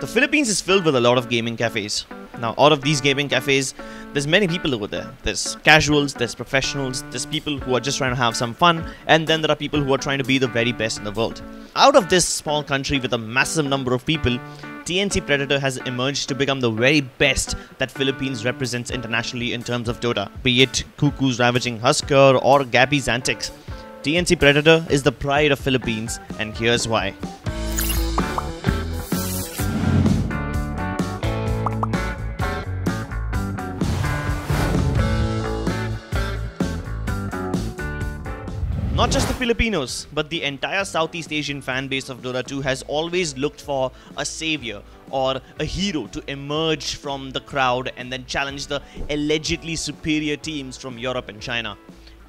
The Philippines is filled with a lot of gaming cafes. Now, out of these gaming cafes, there's many people over there. There's casuals, there's professionals, there's people who are just trying to have some fun, and then there are people who are trying to be the very best in the world. Out of this small country with a massive number of people, TNC Predator has emerged to become the very best that Philippines represents internationally in terms of Dota. Be it Cuckoo's ravaging Husker or Gabby's antics, TNC Predator is the pride of Philippines, and here's why. Not just the Filipinos, but the entire Southeast Asian fan base of Dota 2 has always looked for a savior or a hero to emerge from the crowd and then challenge the allegedly superior teams from Europe and China.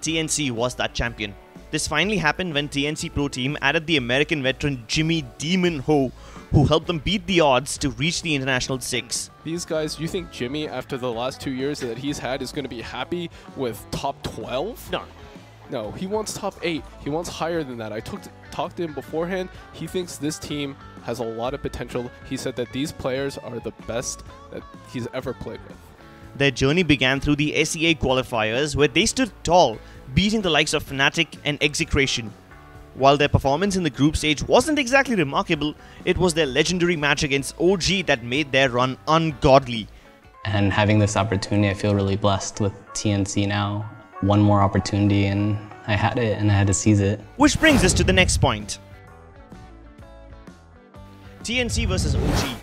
TNC was that champion. This finally happened when TNC Pro Team added the American veteran Jimmy Demon Ho, who helped them beat the odds to reach the International 6. These guys, you think Jimmy, after the last 2 years that he's had, is going to be happy with top 12? No, he wants top 8. He wants higher than that. I talked to him beforehand. He thinks this team has a lot of potential. He said that these players are the best that he's ever played with. Their journey began through the SEA qualifiers, where they stood tall, beating the likes of Fnatic and Execration. While their performance in the group stage wasn't exactly remarkable, it was their legendary match against OG that made their run ungodly. And having this opportunity, I feel really blessed with TNC now. One more opportunity and I had it and I had to seize it. Which brings us to the next point. TNC versus OG.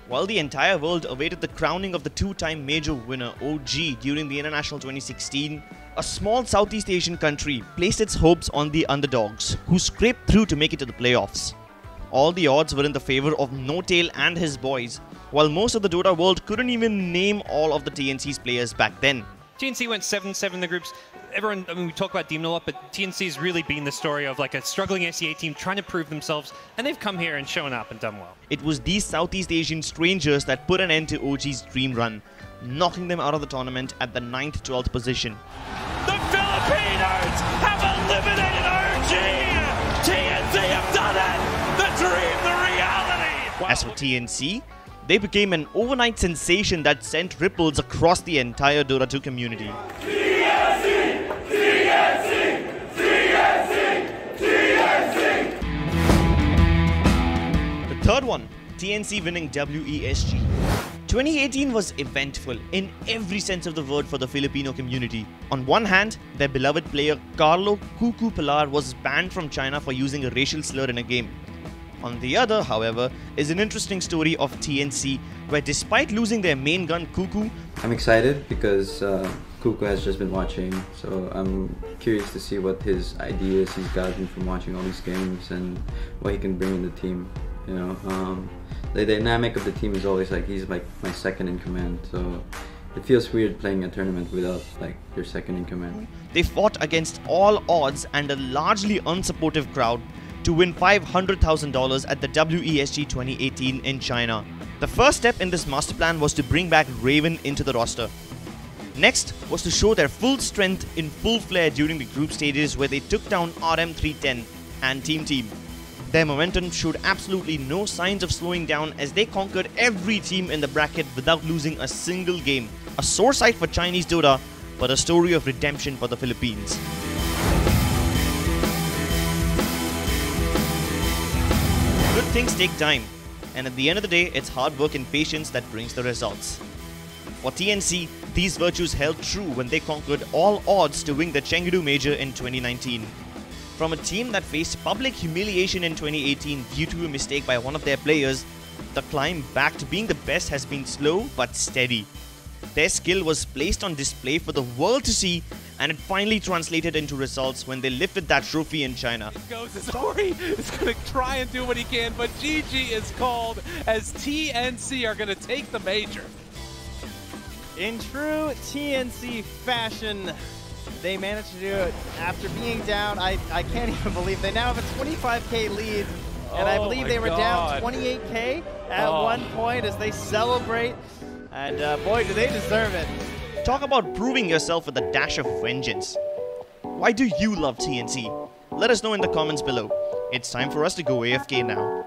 While the entire world awaited the crowning of the two-time major winner OG during the International 2016, a small Southeast Asian country placed its hopes on the underdogs, who scraped through to make it to the playoffs. All the odds were in the favor of No-Tail and his boys, while most of the Dota world couldn't even name all of the TNC's players back then. TNC went 7-7 in the groups. Everyone, I mean, we talk about Demon a lot, but TNC's really been the story of like a struggling SEA team trying to prove themselves, and they've come here and shown up and done well. It was these Southeast Asian strangers that put an end to OG's dream run, knocking them out of the tournament at the 9th-12th position. The Filipinos have eliminated OG! TNC have done it! The dream, the reality! Wow. As for TNC, they became an overnight sensation that sent ripples across the entire Dota 2 community. TNC! TNC! TNC! TNC! The third one, TNC winning WESG. 2018 was eventful in every sense of the word for the Filipino community. On one hand, their beloved player Carlo Cuckoo Pilar was banned from China for using a racial slur in a game. On the other, however, is an interesting story of TNC, where despite losing their main gun Cuckoo, I'm excited because Cuckoo has just been watching, so I'm curious to see what his ideas he's gotten from watching all these games and what he can bring in the team. You know, the dynamic of the team is always like he's like my second in command, so it feels weird playing a tournament without like your second in command. They fought against all odds and a largely unsupportive crowd to win $500,000 at the WESG 2018 in China. The first step in this master plan was to bring back Raven into the roster. Next was to show their full strength in full flare during the group stages, where they took down RM310 and Team. Their momentum showed absolutely no signs of slowing down as they conquered every team in the bracket without losing a single game. A sore sight for Chinese Dota, but a story of redemption for the Philippines. Good things take time, and at the end of the day, it's hard work and patience that brings the results. For TNC, these virtues held true when they conquered all odds to win the Chengdu Major in 2019. From a team that faced public humiliation in 2018 due to a mistake by one of their players, the climb back to being the best has been slow but steady. Their skill was placed on display for the world to see, and it finally translated into results when they lifted that trophy in China. Tori is going to try and do what he can, but GG is called as TNC are going to take the major. In true TNC fashion, they managed to do it after being down. I can't even believe they now have a 25K lead, and I believe they were down 28K at one point as they celebrate, and boy, do they deserve it. Talk about proving yourself with a dash of vengeance. Why do you love TNC? Let us know in the comments below. It's time for us to go AFK now.